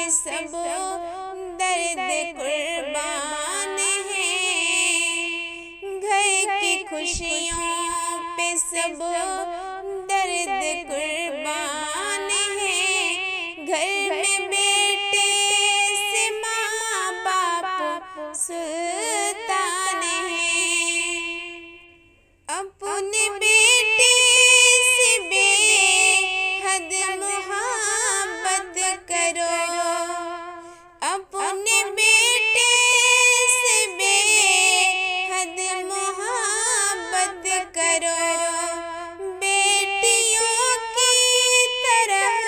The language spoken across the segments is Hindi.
पे सब दर्द कुर्बान है, घर की खुशियों पे सब दर्द कुर्बान है। घर में बेटे से माँ बाप सुल्तान है, अपने बेटे से बेहद मोहब्बत करो, अपने बेटे से बेहद मोहब्बत करो। बेटियों की तरह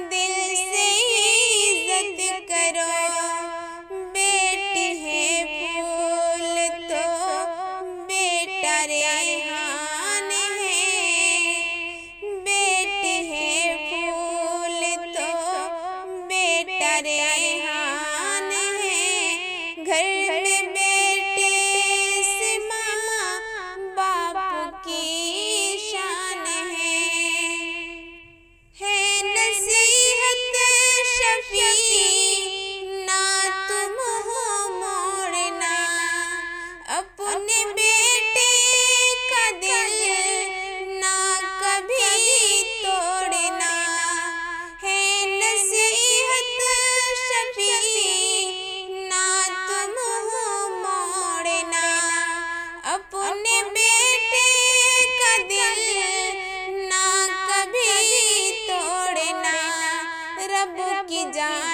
दिल से इज्जत करो, बेटी है फूल तो बेटा रेहान है, बेटी है फूल तो बेटा रेहान है। घर में बेटे से माँ बाप की शान है नसीहत शफी ना तुम हो मोड़ना, अपने बेटे का दिल ना कभी तोड़ना। है नसीहत शफी ना तुम हो मोड़ना, अपने बेटे का दिल ना कभी तोड़ना। रब की जान